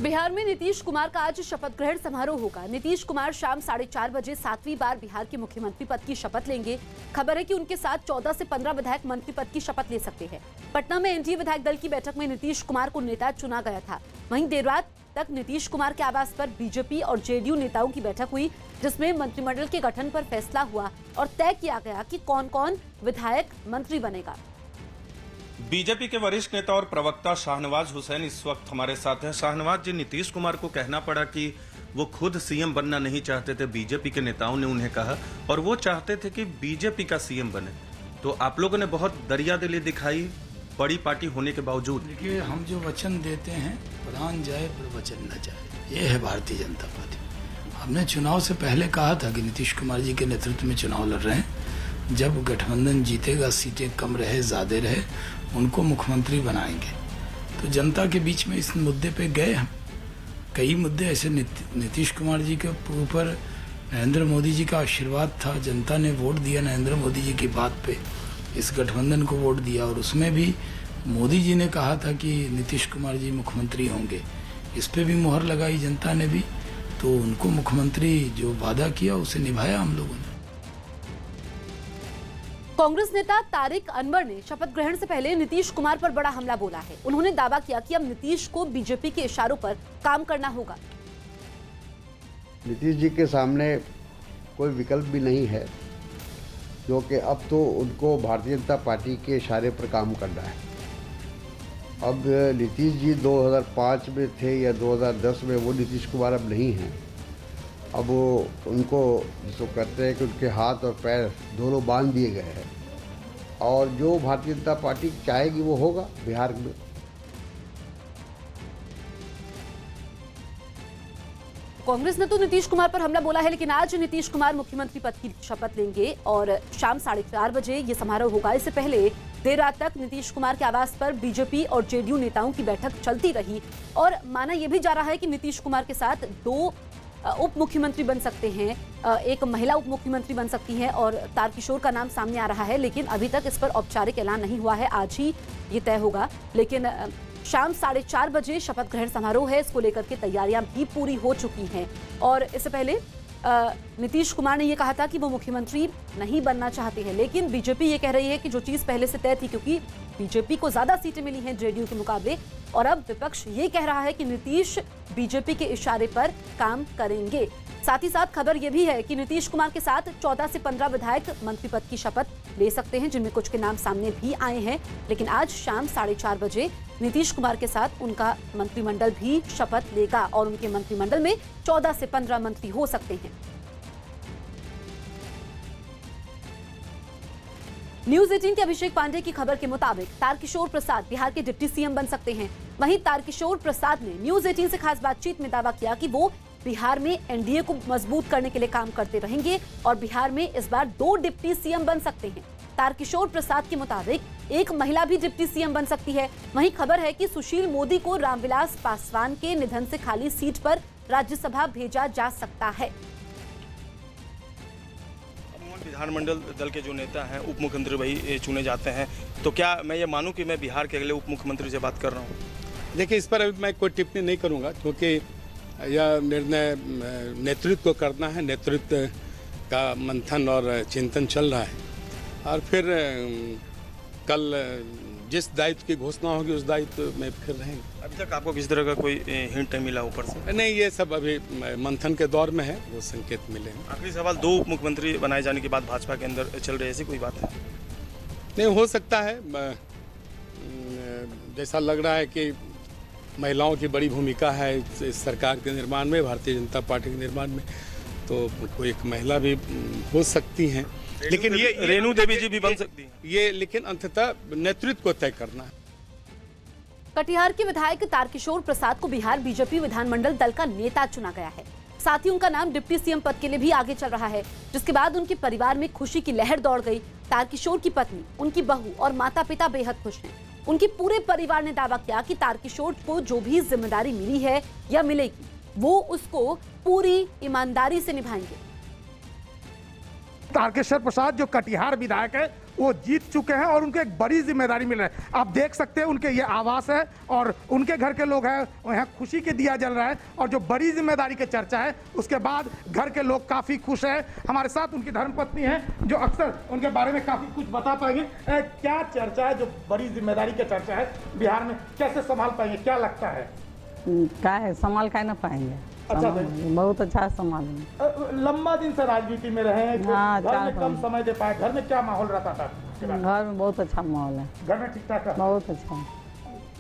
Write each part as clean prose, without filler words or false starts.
बिहार में नीतीश कुमार का आज शपथ ग्रहण समारोह होगा। नीतीश कुमार शाम 4:30 बजे 7वीं बार बिहार के मुख्यमंत्री पद की शपथ लेंगे। खबर है कि उनके साथ 14 से 15 विधायक मंत्री पद की शपथ ले सकते हैं। पटना में एनडीए विधायक दल की बैठक में नीतीश कुमार को नेता चुना गया था। वहीं देर रात तक नीतीश कुमार के आवास पर बीजेपी और जेडीयू नेताओं की बैठक हुई, जिसमें मंत्रिमंडल के गठन पर फैसला हुआ और तय किया गया कि कौन कौन विधायक मंत्री बनेगा। बीजेपी के वरिष्ठ नेता और प्रवक्ता शाहनवाज हुसैन इस वक्त हमारे साथ हैं। शाहनवाज जी, नीतीश कुमार को कहना पड़ा कि वो खुद सीएम बनना नहीं चाहते थे, बीजेपी के नेताओं ने उन्हें कहा, और वो चाहते थे कि बीजेपी का सीएम बने। तो आप लोगों ने बहुत दरियादिली दिखाई बड़ी पार्टी होने के बावजूद। देखिए, हम जो वचन देते हैं, प्राण जाए पर वचन न जाए, ये है भारतीय जनता पार्टी। हमने चुनाव से पहले कहा था कि नीतीश कुमार जी के नेतृत्व में चुनाव लड़ रहे हैं। जब गठबंधन जीतेगा, सीटें कम रहे ज्यादा रहे, उनको मुख्यमंत्री बनाएंगे। तो जनता के बीच में इस मुद्दे पे गए हम। कई मुद्दे ऐसे नीतीश कुमार जी के ऊपर नरेंद्र मोदी जी का आशीर्वाद था, जनता ने वोट दिया नरेंद्र मोदी जी की बात पे, इस गठबंधन को वोट दिया, और उसमें भी मोदी जी ने कहा था कि नीतीश कुमार जी मुख्यमंत्री होंगे। इस पे भी मुहर लगाई जनता ने भी, तो उनको मुख्यमंत्री जो वादा किया उसे निभाया हम लोगों ने। कांग्रेस नेता तारिक अनवर ने शपथ ग्रहण से पहले नीतीश कुमार पर बड़ा हमला बोला है। उन्होंने दावा किया कि अब नीतीश को बीजेपी के इशारों पर काम करना होगा। नीतीश जी के सामने कोई विकल्प भी नहीं है, क्योंकि अब तो उनको भारतीय जनता पार्टी के इशारे पर काम करना है। अब नीतीश जी 2005 में थे या 2010 में, वो नीतीश कुमार अब नहीं हैं। अब वो उनको जिसको कहते हैं कि उनके हाथ और पैर दोनों बांध दिए गए हैं, और जो भारतीय जनता पार्टी चाहेगी वो होगा बिहार में। कांग्रेस ने तो नीतीश कुमार पर हमला बोला है, लेकिन आज नीतीश कुमार मुख्यमंत्री पद की शपथ लेंगे और शाम 4:30 बजे ये समारोह होगा। इससे पहले देर रात तक नीतीश कुमार के आवास पर बीजेपी और जेडीयू नेताओं की बैठक चलती रही, और माना यह भी जा रहा है कि नीतीश कुमार के साथ 2 उप मुख्यमंत्री बन सकते हैं, एक महिला उप मुख्यमंत्री बन सकती हैं, और तारकिशोर का नाम सामने आ रहा है, लेकिन अभी तक इस पर औपचारिक ऐलान नहीं हुआ है। आज ही ये तय होगा, लेकिन शाम 4:30 बजे शपथ ग्रहण समारोह है। इसको लेकर के तैयारियां भी पूरी हो चुकी हैं, और इससे पहले नीतीश कुमार ने यह कहा था कि वो मुख्यमंत्री नहीं बनना चाहते हैं, लेकिन बीजेपी ये कह रही है कि जो चीज पहले से तय थी, क्योंकि बीजेपी को ज्यादा सीटें मिली हैं जेडीयू के मुकाबले, और अब विपक्ष ये कह रहा है कि नीतीश बीजेपी के इशारे पर काम करेंगे। साथ ही साथ खबर यह भी है कि नीतीश कुमार के साथ 14 से 15 विधायक मंत्री पद की शपथ ले सकते हैं, जिनमें कुछ के नाम सामने भी आए हैं। लेकिन आज शाम 4:30 बजे नीतीश कुमार के साथ उनका मंत्रिमंडल भी शपथ लेगा, और उनके मंत्रिमंडल में 14 से 15 मंत्री हो सकते हैं। न्यूज 18 के अभिषेक पांडे की खबर के मुताबिक तारकिशोर प्रसाद बिहार के डिप्टी सीएम बन सकते हैं। वहीं तारकिशोर प्रसाद ने न्यूज 18 से खास बातचीत में दावा किया कि वो बिहार में एनडीए को मजबूत करने के लिए काम करते रहेंगे, और बिहार में इस बार 2 डिप्टी सीएम बन सकते हैं। तारकिशोर प्रसाद के मुताबिक एक महिला भी डिप्टी सीएम बन सकती है। वहीं खबर है कि सुशील मोदी को रामविलास पासवान के निधन से खाली सीट पर राज्यसभा भेजा जा सकता है। विधानमंडल दल के जो नेता हैं, उप मुख्यमंत्री वही चुने जाते हैं, तो क्या मैं ये मानूं कि मैं बिहार के अगले उप मुख्यमंत्री से बात कर रहा हूँ? देखिए, इस पर अभी मैं कोई टिप्पणी नहीं करूँगा, क्योंकि यह निर्णय नेतृत्व को करना है। नेतृत्व का मंथन और चिंतन चल रहा है, और फिर कल जिस दायित्व की घोषणा होगी उस दायित्व में फिर रहेंगे। अभी तक आपको किसी तरह का कोई हिंट नहीं मिला ऊपर से? नहीं, ये सब अभी मंथन के दौर में है, वो संकेत मिले हैं। आखिरी सवाल, 2 उप मुख्यमंत्री बनाए जाने के बाद भाजपा के अंदर चल रही ऐसी कोई बात है? नहीं, हो सकता है। जैसा लग रहा है कि महिलाओं की बड़ी भूमिका है इस सरकार के निर्माण में, भारतीय जनता पार्टी के निर्माण में, तो कोई एक महिला भी हो सकती हैं। लेकिन ये रेणु देवी जी भी बन सकती हैं ये, लेकिन अंततः नेतृत्व को तय करना है। कटिहार के विधायक तारकिशोर प्रसाद को बिहार बीजेपी विधानमंडल दल का नेता चुना गया है। साथ ही उनका नाम डिप्टी सीएम पद के लिए भी आगे चल रहा है, जिसके बाद उनके परिवार में खुशी की लहर दौड़ गई। तारकिशोर की पत्नी, उनकी बहू और माता पिता बेहद खुश हैं। उनके पूरे परिवार ने दावा किया कि तारकिशोर को जो भी जिम्मेदारी मिली है या मिलेगी, वो उसको पूरी ईमानदारी से निभाएंगे। तारकेश्वर प्रसाद जो कटिहार विधायक है वो जीत चुके हैं और उनको एक बड़ी जिम्मेदारी मिल रही है। आप देख सकते हैं उनके ये आवास है और उनके घर के लोग हैं, यहाँ खुशी के दिया जल रहा है और जो बड़ी जिम्मेदारी की चर्चा है उसके बाद घर के लोग काफ़ी खुश हैं। हमारे साथ उनकी धर्मपत्नी हैं जो अक्सर उनके बारे में काफ़ी कुछ बता पाएंगे। क्या चर्चा है, जो बड़ी जिम्मेदारी की चर्चा है बिहार में, कैसे संभाल पाएंगे, क्या लगता है? क्या है, संभाल का ना पाएंगे। अच्छा, बहुत अच्छा संभालेंगे। लंबा दिन से राजनीति में रहे हैं, हाँ, घर में कम समय दे पाए, घर में क्या माहौल रहता था? घर में बहुत अच्छा माहौल है, घर में ठीक ठाक है, बहुत अच्छा।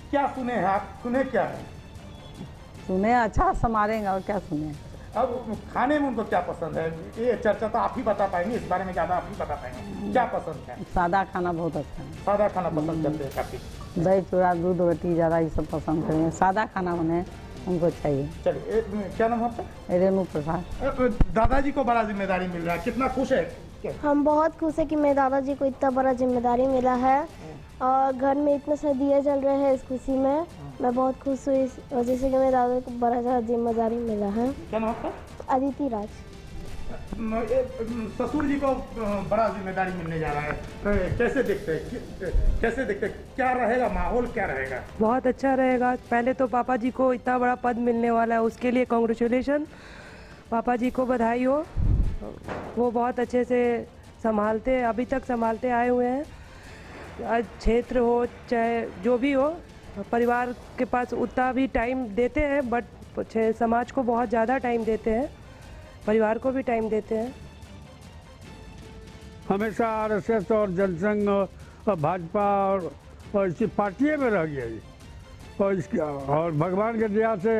क्या सुने हैं आप, सुने क्या है? सुने अच्छा संभालेंगे और क्या सुने। अब खाने में उनको क्या पसंद है, ये चर्चा तो आप ही बता पाएंगे, इस बारे में ज़्यादा आप ही बता पाएंगे, क्या पसंद है? सादा खाना बहुत अच्छा है, सादा खाना पसंद करते हैं काफ़ी। दही चूड़ा दूध रोटी ज़्यादा ये सब पसंद करेंगे, सादा खाना बने उनको चाहिए। चलिए, क्या नाम है आपका? रेणु प्रसाद। दादाजी को बड़ा जिम्मेदारी मिल रहा है, कितना खुश है? हम बहुत खुश है कि मेरे दादाजी को इतना बड़ा जिम्मेदारी मिला है और घर में इतने सारे दिए जल रहे हैं। इस खुशी में मैं बहुत खुश हूँ इस वजह से कि मेरे दादाजी को बड़ा जिम्मेदारी मिला है। क्या नाम आपका? अदिति राज। ससुर जी को बड़ा जिम्मेदारी मिलने जा रहा है, कैसे देखते हैं, कैसे देखते हैं, क्या रहेगा माहौल, क्या रहेगा? बहुत अच्छा रहेगा। पहले तो पापा जी को इतना बड़ा पद मिलने वाला है, उसके लिए कांग्रेचुलेशन, पापा जी को बधाई हो। वो बहुत अच्छे से संभालते, अभी तक संभालते आए हुए हैं। क्षेत्र हो चाहे जो भी हो, परिवार के पास उतना भी टाइम देते हैं, बट समाज को बहुत ज़्यादा टाइम देते हैं, परिवार को भी टाइम देते हैं। हमेशा आरएसएस और जनसंघ और भाजपा और इसी पार्टियों में रह गया ये, और इसके और भगवान के दया से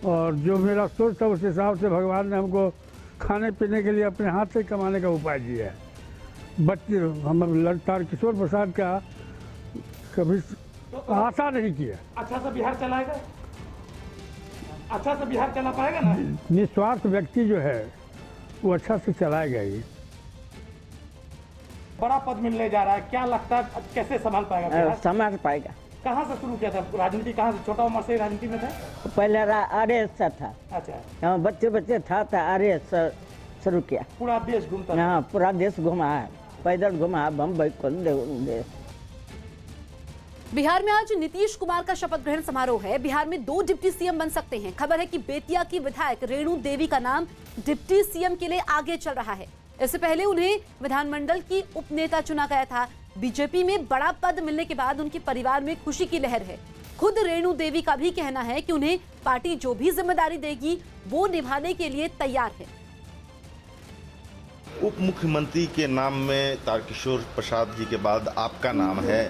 और जो मेरा सोच था उस हिसाब से भगवान ने हमको खाने पीने के लिए अपने हाथ से कमाने का उपाय दिया है। बच्चे हम तारकेश्वर प्रसाद का कभी आशा नहीं किया। अच्छा सा बिहार चलाएगा, अच्छा से बिहार चला पाएगा ना? निस्वार्थ व्यक्ति जो है वो अच्छा से चलाएगा ही। बड़ा पद मिलने जा रहा है, क्या लगता है कैसे संभाल पाएगा बिहार? संभाल पाएगा। कहाँ से शुरू किया था राजनीति, कहाँ से, छोटा उम्र से राजनीति में था? पहले आरएस था, अच्छा, बच्चे था आरएस शुरू किया। पूरा देश घूमता? हाँ, पूरा देश घुमा है, पैदल घुमा, बम्बई को देश। बिहार में आज नीतीश कुमार का शपथ ग्रहण समारोह है। बिहार में 2 डिप्टी सीएम बन सकते हैं। खबर है कि बेतिया की विधायक रेणु देवी का नाम डिप्टी सीएम के लिए आगे चल रहा है। इससे पहले उन्हें विधानमंडल की उपनेता चुना गया था। बीजेपी में बड़ा पद मिलने के बाद उनके परिवार में खुशी की लहर है। खुद रेणु देवी का भी कहना है कि उन्हें पार्टी जो भी जिम्मेदारी देगी वो निभाने के लिए तैयार है। उप मुख्यमंत्री के नाम में तारकेश्वर प्रसाद जी के बाद आपका नाम है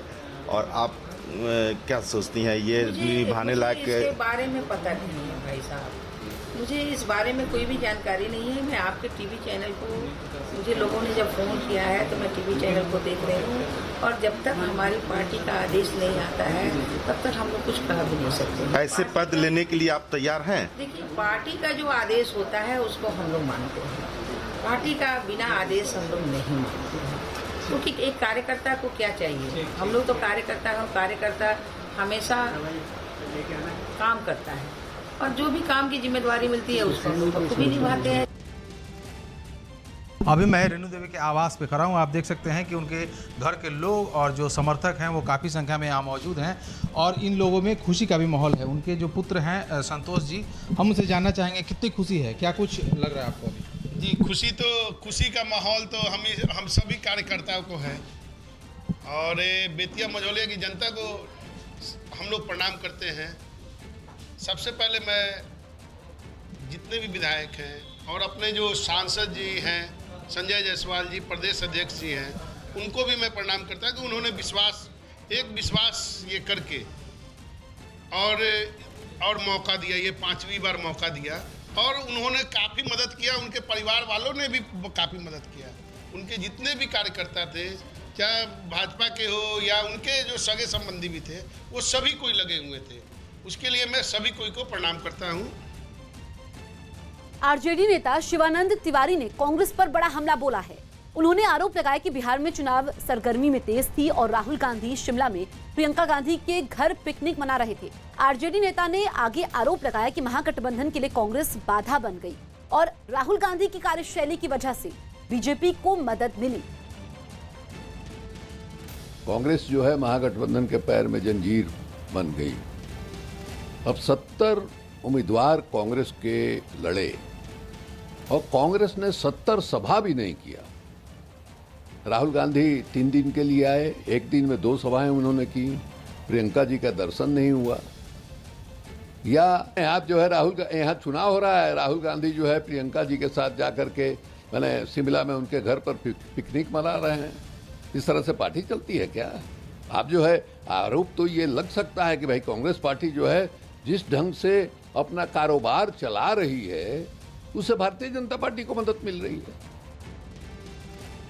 और आप क्या सोचती हैं ये निभाने लायक? इसके बारे में पता नहीं है भाई साहब, मुझे इस बारे में कोई भी जानकारी नहीं है। मैं आपके टीवी चैनल को, मुझे लोगों ने जब फ़ोन किया है तो मैं टीवी चैनल को देख रही हूँ और जब तक हमारी पार्टी का आदेश नहीं आता है तब तक हम लोग कुछ कह भी नहीं सकते। ऐसे पद लेने के लिए आप तैयार हैं? देखिए, पार्टी का जो आदेश होता है उसको हम लोग मानते हैं, पार्टी का बिना आदेश हम लोग नहीं मानते हैं, क्योंकि एक कार्यकर्ता को क्या चाहिए, हम लोग तो कार्यकर्ता हमेशा काम करता है और जो भी काम की जिम्मेदारी मिलती है उसको हम लोग बखूबी निभाते हैं। अभी मैं रेणु देवी के आवास पे खड़ा हूँ। आप देख सकते हैं कि उनके घर के लोग और जो समर्थक हैं वो काफ़ी संख्या में यहाँ मौजूद हैं और इन लोगों में खुशी का भी माहौल है। उनके जो पुत्र हैं संतोष जी, हम उनसे जानना चाहेंगे कितनी खुशी है, क्या कुछ लग रहा है आपको? जी, खुशी का माहौल तो हम सभी कार्यकर्ताओं को है और बेतिया मझौलिया की जनता को हम लोग प्रणाम करते हैं। सबसे पहले मैं जितने भी विधायक हैं और अपने जो सांसद जी हैं, संजय जायसवाल जी प्रदेश अध्यक्ष जी हैं, उनको भी मैं प्रणाम करता हूं कि उन्होंने विश्वास ये करके और मौका दिया, ये 5वीं बार मौका दिया और उन्होंने काफ़ी मदद किया। उनके परिवार वालों ने भी काफ़ी मदद किया। उनके जितने भी कार्यकर्ता थे, चाहे भाजपा के हो या उनके जो सगे संबंधी भी थे, वो सभी कोई लगे हुए थे। उसके लिए मैं सभी कोई को प्रणाम करता हूँ। आरजेडी नेता शिवानंद तिवारी ने कांग्रेस पर बड़ा हमला बोला है। उन्होंने आरोप लगाया कि बिहार में चुनाव सरगर्मी में तेज थी और राहुल गांधी शिमला में प्रियंका गांधी के घर पिकनिक मना रहे थे। आरजेडी नेता ने आगे आरोप लगाया कि महागठबंधन के लिए कांग्रेस बाधा बन गई और राहुल गांधी की कार्यशैली की वजह से बीजेपी को मदद मिली। कांग्रेस जो है महागठबंधन के पैर में जंजीर बन गई। अब 70 उम्मीदवार कांग्रेस के लड़े और कांग्रेस ने 70 सभा भी नहीं किया। राहुल गांधी 3 दिन के लिए आए, एक दिन में 2 सभाएं उन्होंने की। प्रियंका जी का दर्शन नहीं हुआ। या यहाँ जो है यहाँ चुनाव हो रहा है, राहुल गांधी जो है प्रियंका जी के साथ जाकर के मैंने शिमला में उनके घर पर पिकनिक मना रहे हैं। इस तरह से पार्टी चलती है क्या? आप जो है आरोप तो ये लग सकता है कि भाई कांग्रेस पार्टी जो है जिस ढंग से अपना कारोबार चला रही है उससे भारतीय जनता पार्टी को मदद मिल रही है।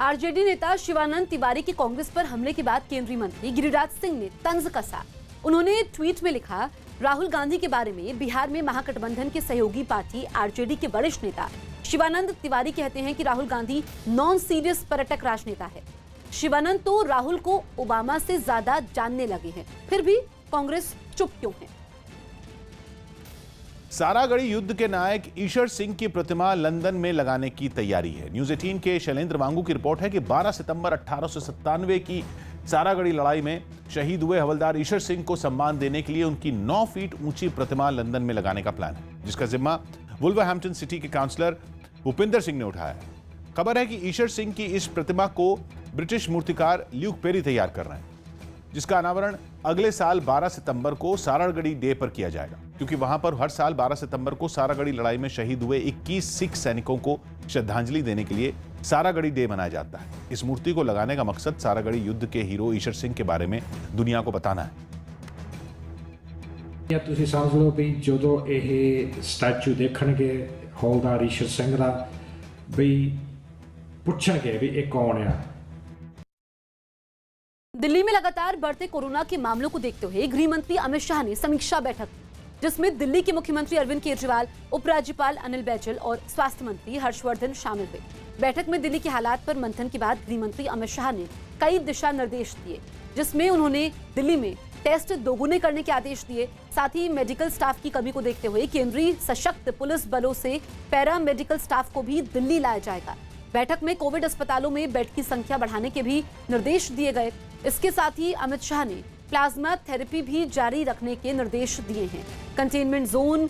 आरजेडी नेता शिवानंद तिवारी के कांग्रेस पर हमले के बाद केंद्रीय मंत्री गिरिराज सिंह ने तंज कसा। उन्होंने ट्वीट में लिखा, राहुल गांधी के बारे में बिहार में महागठबंधन के सहयोगी पार्टी आरजेडी के वरिष्ठ नेता शिवानंद तिवारी कहते हैं कि राहुल गांधी नॉन सीरियस पर्यटक राजनेता है। शिवानंद तो राहुल को ओबामा से ज्यादा जानने लगे हैं, फिर भी कांग्रेस चुप क्यों है? सारागढ़ी युद्ध के नायक ईश्वर सिंह की प्रतिमा लंदन में लगाने की तैयारी है। न्यूज 18 के शैलेंद्र वांगू की रिपोर्ट है कि 12 सितंबर 1897 की सारागढ़ी लड़ाई में शहीद हुए हवलदार ईश्वर सिंह को सम्मान देने के लिए उनकी 9 फीट ऊंची प्रतिमा लंदन में लगाने का प्लान है, जिसका जिम्मा वुल्वरहैम्पटन सिटी के काउंसलर भूपिंदर सिंह ने उठाया है। खबर है कि ईश्वर सिंह की इस प्रतिमा को ब्रिटिश मूर्तिकार ल्यूक पेरी तैयार कर रहे हैं, जिसका अनावरण अगले साल 12 सितंबर को सारागढ़ी डे पर किया जाएगा, क्योंकि वहां पर हर साल 12 सितंबर को सारागढ़ी लड़ाई में शहीद हुए 21 सिख सैनिकों को श्रद्धांजलि देने के लिए सारागढ़ी डे मनाया जाता है। इस मूर्ति को लगाने का मकसद सारागढ़ी युद्ध के हीरो ईश्वर सिंह के बारे में दुनिया को बताना है। ਤੁਸੀਂ ਸਮਝ ਲਓ ਵੀ ਜਦੋਂ ਇਹ ਸਟੈਚੂ ਦੇਖਣਗੇ ਹੌਲਦਾਰ ਈਸ਼ਰ ਸਿੰਘ ਦਾ ਵੀ ਪੁੱਛਣਗੇ ਵੀ ਇਹ ਕੌਣ ਆ। दिल्ली में लगातार बढ़ते कोरोना के मामलों को देखते हुए गृह मंत्री अमित शाह ने समीक्षा बैठक की, जिसमें दिल्ली के मुख्यमंत्री अरविंद केजरीवाल, उपराज्यपाल अनिल बैजल और स्वास्थ्य मंत्री हर्षवर्धन शामिल हुए। बैठक में दिल्ली के हालात पर मंथन के बाद गृह मंत्री अमित शाह ने कई दिशा निर्देश दिए, जिसमें उन्होंने दिल्ली में टेस्ट दोगुने करने के आदेश दिए। साथ ही मेडिकल स्टाफ की कमी को देखते हुए केंद्रीय सशक्त पुलिस बलों से पैरा मेडिकल स्टाफ को भी दिल्ली लाया जाएगा। बैठक में कोविड अस्पतालों में बेड की संख्या बढ़ाने के भी निर्देश दिए गए। इसके साथ ही अमित शाह ने प्लाज्मा थेरेपी भी जारी रखने के निर्देश दिए हैं। कंटेनमेंट जोन,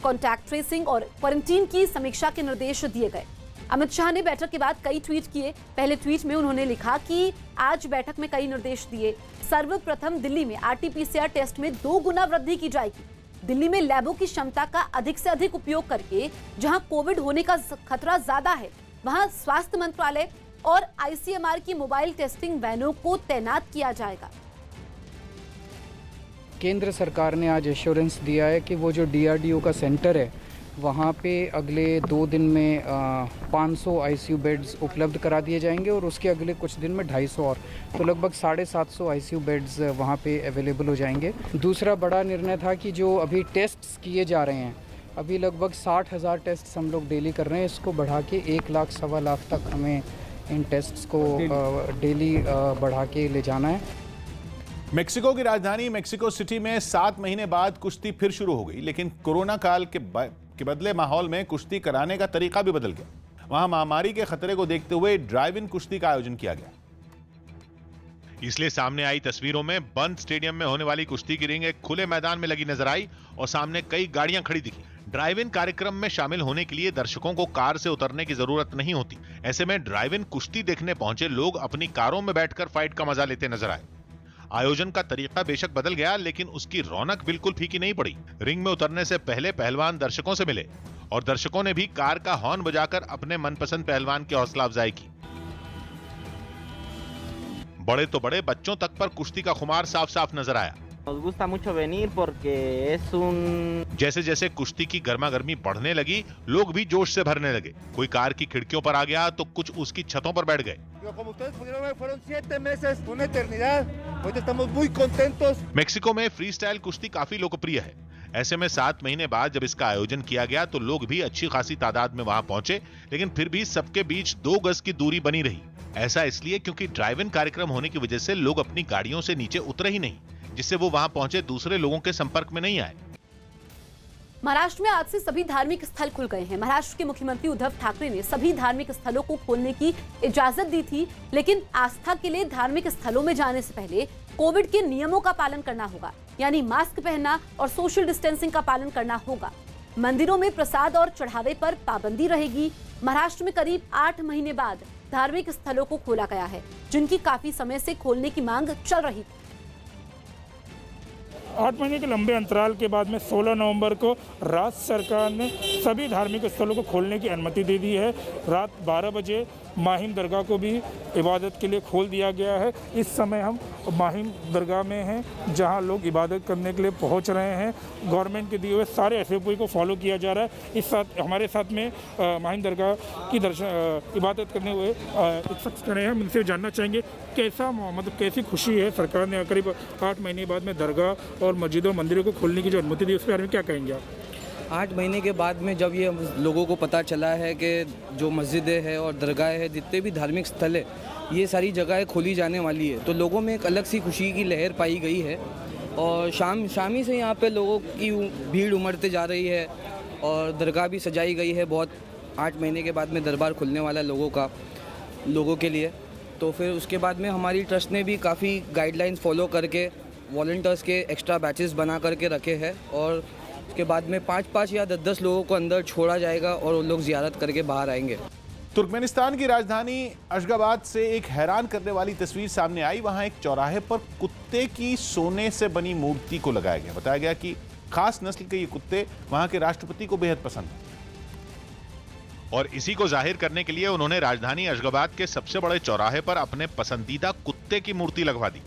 कॉन्टैक्ट ट्रेसिंग और क्वारंटीन की समीक्षा के निर्देश दिए गए। अमित शाह ने बैठक के बाद कई ट्वीट किए। पहले ट्वीट में उन्होंने लिखा कि आज बैठक में कई निर्देश दिए। सर्वप्रथम दिल्ली में RT-PCR टेस्ट में 2 गुना वृद्धि की जाएगी। दिल्ली में लैबों की क्षमता का अधिक से अधिक उपयोग करके जहां कोविड होने का खतरा ज्यादा है, वहां स्वास्थ्य मंत्रालय और ICMR की मोबाइल टेस्टिंग वैनों को तैनात किया जाएगा। केंद्र सरकार ने आज एश्योरेंस दिया है कि वो जो DRDO का सेंटर है वहाँ पे अगले 2 दिन में 500 ICU बेड्स उपलब्ध करा दिए जाएंगे और उसके अगले कुछ दिन में 250 और, तो लगभग 750 ICU बेड्स वहाँ पे अवेलेबल हो जाएंगे। दूसरा बड़ा निर्णय था कि जो अभी टेस्ट्स किए जा रहे हैं, अभी लगभग 60,000 टेस्ट हम लोग डेली कर रहे हैं, इसको बढ़ा के 1 लाख सवा लाख तक हमें इन टेस्ट्स को डेली बढ़ा के ले जाना है। मेक्सिको की राजधानी मेक्सिको सिटी में 7 महीने बाद कुश्ती फिर शुरू हो गई, लेकिन कोरोना काल के बदले माहौल में कुश्ती कराने का तरीका भी बदल गया। वहां महामारी के खतरे को देखते हुए ड्राइव इन कुश्ती का आयोजन किया गया। इसलिए सामने आई तस्वीरों में बंद स्टेडियम में होने वाली कुश्ती की रिंग एक खुले मैदान में लगी नजर आई और सामने कई गाड़ियां खड़ी दिखी। ड्राइव इन कार्यक्रम में शामिल होने के लिए दर्शकों को कार से उतरने की जरूरत नहीं होती। ऐसे में ड्राइव इन कुश्ती देखने पहुंचे लोग अपनी कारों में बैठकर फाइट का मजा लेते नजर आए। आयोजन का तरीका बेशक बदल गया, लेकिन उसकी रौनक बिल्कुल फीकी नहीं पड़ी। रिंग में उतरने से पहले पहलवान दर्शकों से मिले और दर्शकों ने भी कार का हॉर्न बजाकर अपने मनपसंद पहलवान की हौसला अफजाई की। बड़े तो बड़े, बच्चों तक पर कुश्ती का खुमार साफ साफ नजर आया। जैसे जैसे कुश्ती की गर्मा गर्मी बढ़ने लगी, लोग भी जोश से भरने लगे। कोई कार की खिड़कियों पर आ गया तो कुछ उसकी छतों पर बैठ गए। मेक्सिको में फ्री स्टाइल कुश्ती काफी लोकप्रिय है। ऐसे में 7 महीने बाद जब इसका आयोजन किया गया तो लोग भी अच्छी खासी तादाद में वहां पहुंचे, लेकिन फिर भी सबके बीच 2 गज की दूरी बनी रही। ऐसा इसलिए क्योंकि ड्राइव इन कार्यक्रम होने की वजह से लोग अपनी गाड़ियों से नीचे उतरे ही नहीं, जिससे वो वहां पहुंचे दूसरे लोगों के संपर्क में नहीं आए। महाराष्ट्र में आज से सभी धार्मिक स्थल खुल गए हैं। महाराष्ट्र के मुख्यमंत्री उद्धव ठाकरे ने सभी धार्मिक स्थलों को खोलने की इजाजत दी थी, लेकिन आस्था के लिए धार्मिक स्थलों में जाने से पहले कोविड के नियमों का पालन करना होगा, यानी मास्क पहनना और सोशल डिस्टेंसिंग का पालन करना होगा। मंदिरों में प्रसाद और चढ़ावे पर पाबंदी रहेगी। महाराष्ट्र में करीब 8 महीने बाद धार्मिक स्थलों को खोला गया है, जिनकी काफी समय से खोलने की मांग चल रही थी। 8 महीने के लंबे अंतराल के बाद में 16 नवंबर को राज्य सरकार ने सभी धार्मिक स्थलों को खोलने की अनुमति दे दी है। रात 12 बजे माहिम दरगाह को भी इबादत के लिए खोल दिया गया है। इस समय हम माहिम दरगाह में हैं, जहां लोग इबादत करने के लिए पहुंच रहे हैं। गवर्नमेंट के दिए हुए सारे SOP को फॉलो किया जा रहा है। इस साथ हमारे साथ में माहिम दरगाह की इबादत करने हुए एक शख्स खड़े हैं। हम इनसे जानना चाहेंगे कैसा मतलब कैसी खुशी है सरकार ने करीब 8 महीने बाद में दरगाह और मस्जिदों मंदिरों को खोलने की जो अनुमति दी, उसके बारे में क्या कहेंगे आप? 8 महीने के बाद में जब ये लोगों को पता चला है कि जो मस्जिदें हैं और दरगाह है, जितने भी धार्मिक स्थल है, ये सारी जगहें खोली जाने वाली है, तो लोगों में एक अलग सी खुशी की लहर पाई गई है। और शामी से यहाँ पे लोगों की भीड़ उमड़ते जा रही है और दरगाह भी सजाई गई है। बहुत 8 महीने के बाद में दरबार खुलने वाला लोगों के लिए। तो फिर उसके बाद में हमारी ट्रस्ट ने भी काफ़ी गाइडलाइंस फॉलो करके वॉलंटियर्स के एक्स्ट्रा बैचेस बना करके रखे हैं और उसके बाद में 5-5 या 10-10 लोगों को अंदर छोड़ा जाएगा और वो लोग जियारत करके बाहर आएंगे। तुर्कमेनिस्तान की राजधानी अशगाबाद से एक हैरान करने वाली तस्वीर सामने आई। वहां एक चौराहे पर कुत्ते की सोने से बनी मूर्ति को लगाया गया। बताया गया कि खास नस्ल के ये कुत्ते वहां के राष्ट्रपति को बेहद पसंद हैं और इसी को जाहिर करने के लिए उन्होंने राजधानी अशगाबाद के सबसे बड़े चौराहे पर अपने पसंदीदा कुत्ते की मूर्ति लगवा दी।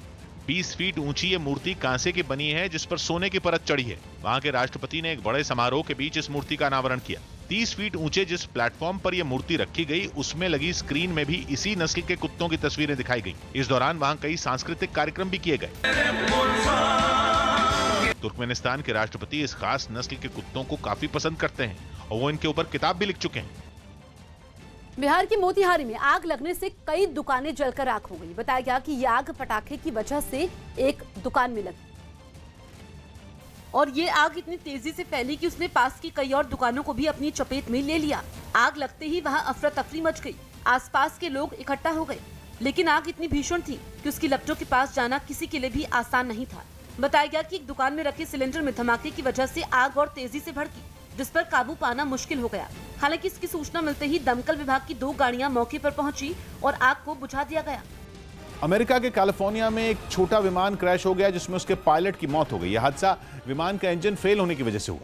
20 फीट ऊंची ये मूर्ति कांसे की बनी है, जिस पर सोने की परत चढ़ी है। वहां के राष्ट्रपति ने एक बड़े समारोह के बीच इस मूर्ति का अनावरण किया। 30 फीट ऊंचे जिस प्लेटफॉर्म पर यह मूर्ति रखी गई, उसमें लगी स्क्रीन में भी इसी नस्ल के कुत्तों की तस्वीरें दिखाई गई। इस दौरान वहां कई सांस्कृतिक कार्यक्रम भी किए गए। तुर्कमेनिस्तान के राष्ट्रपति इस खास नस्ल के कुत्तों को काफी पसंद करते हैं और वो इनके ऊपर किताब भी लिख चुके हैं। बिहार के मोतिहारी में आग लगने से कई दुकानें जलकर राख हो गई। बताया गया कि यह आग पटाखे की वजह से एक दुकान में लगी और ये आग इतनी तेजी से फैली कि उसने पास की कई और दुकानों को भी अपनी चपेट में ले लिया। आग लगते ही वहां अफरा तफरी मच गई। आसपास के लोग इकट्ठा हो गए, लेकिन आग इतनी भीषण थी कि उसकी लपटों के पास जाना किसी के लिए भी आसान नहीं था। बताया गया कि एक दुकान में रखे सिलेंडर में धमाके की वजह से आग और तेजी से भड़की, जिस पर काबू पाना मुश्किल हो गया। हालांकि इसकी सूचना मिलते ही दमकल विभाग की 2 गाड़ियां मौके पर पहुंची और आग को बुझा दिया गया। अमेरिका के कैलिफोर्निया में एक छोटा विमान क्रैश हो गया, जिसमें उसके पायलट की मौत हो गई। यह हादसा विमान का इंजन फेल होने की वजह से हुआ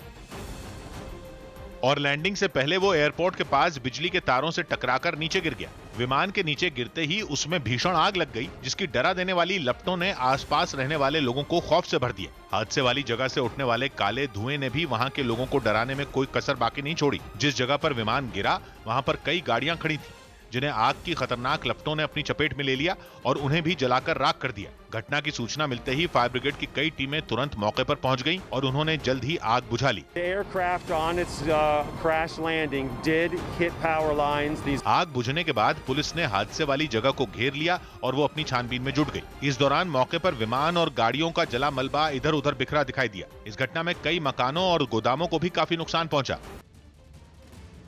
और लैंडिंग से पहले वो एयरपोर्ट के पास बिजली के तारों से टकराकर नीचे गिर गया। विमान के नीचे गिरते ही उसमें भीषण आग लग गई, जिसकी डरा देने वाली लपटों ने आसपास रहने वाले लोगों को खौफ से भर दिया। हादसे वाली जगह से उठने वाले काले धुएं ने भी वहां के लोगों को डराने में कोई कसर बाकी नहीं छोड़ी। जिस जगह पर विमान गिरा, वहां पर कई गाड़ियां खड़ी थी, जिन्हें आग की खतरनाक लपटों ने अपनी चपेट में ले लिया और उन्हें भी जलाकर राख कर दिया। घटना की सूचना मिलते ही फायर ब्रिगेड की कई टीमें तुरंत मौके पर पहुंच गईं और उन्होंने जल्द ही आग बुझा ली। आग बुझने के बाद पुलिस ने हादसे वाली जगह को घेर लिया और वो अपनी छानबीन में जुट गई। इस दौरान मौके पर विमान और गाड़ियों का जला मलबा इधर उधर बिखरा दिखाई दिया। इस घटना में कई मकानों और गोदामों को भी काफी नुकसान पहुंचा।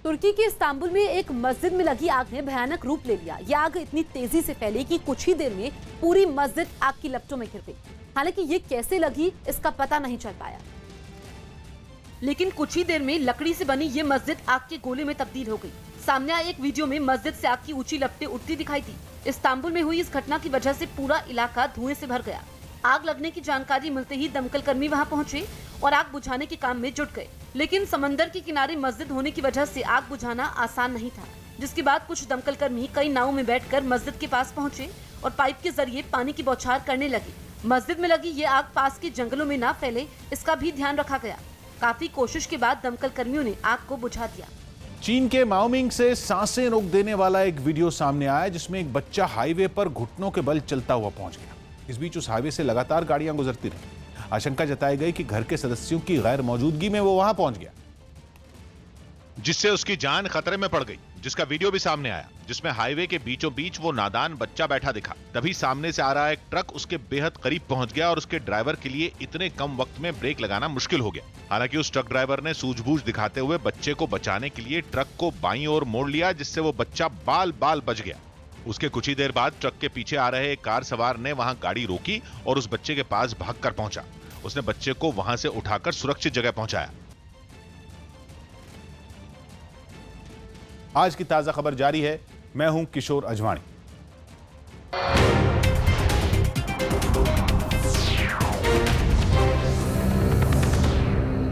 तुर्की के इस्तांबुल में एक मस्जिद में लगी आग ने भयानक रूप ले लिया। यह आग इतनी तेजी से फैली कि कुछ ही देर में पूरी मस्जिद आग की लपटों में घिर गई। हालांकि ये कैसे लगी, इसका पता नहीं चल पाया, लेकिन कुछ ही देर में लकड़ी से बनी ये मस्जिद आग के गोले में तब्दील हो गई। सामने आए एक वीडियो में मस्जिद से आग की ऊंची लपटें उठती दिखाई दी। इस्तांबुल में हुई इस घटना की वजह से पूरा इलाका धुएं से भर गया। आग लगने की जानकारी मिलते ही दमकल कर्मी वहां पहुंचे और आग बुझाने के काम में जुट गए, लेकिन समंदर के किनारे मस्जिद होने की वजह से आग बुझाना आसान नहीं था। जिसके बाद कुछ दमकल कर्मी कई नावों में बैठकर मस्जिद के पास पहुंचे और पाइप के जरिए पानी की बौछार करने लगे। मस्जिद में लगी ये आग पास के जंगलों में न फैले, इसका भी ध्यान रखा गया। काफी कोशिश के बाद दमकल कर्मियों ने आग को बुझा दिया। चीन के माओमिंग से सांसें रोक देने वाला एक वीडियो सामने आया, जिसमें एक बच्चा हाईवे पर घुटनों के बल चलता हुआ पहुंच गया। इस बीच उस हाईवे से लगातार गाड़ियां गुजरती रही। आशंका जताई गई कि घर के सदस्यों की गैर मौजूदगी में वो वहां पहुंच गया, जिससे उसकी जान खतरे में पड़ गई, जिसका वीडियो भी सामने आया। जिसमें हाईवे के बीचों बीच वो नादान बच्चा बैठा दिखा। तभी सामने से आ रहा एक ट्रक उसके बेहद करीब पहुंच गया और उसके ड्राइवर के लिए इतने कम वक्त में ब्रेक लगाना मुश्किल हो गया। हालांकि उस ट्रक ड्राइवर ने सूझबूझ दिखाते हुए बच्चे को बचाने के लिए ट्रक को बाईं ओर मोड़ लिया, जिससे वो बच्चा बाल बाल बच गया। उसके कुछ ही देर बाद ट्रक के पीछे आ रहे एक कार सवार ने वहां गाड़ी रोकी और उस बच्चे के पास भागकर पहुंचा। उसने बच्चे को वहां से उठाकर सुरक्षित जगह पहुंचाया। आज की ताजा खबर जारी है। मैं हूं किशोर अजवाणी।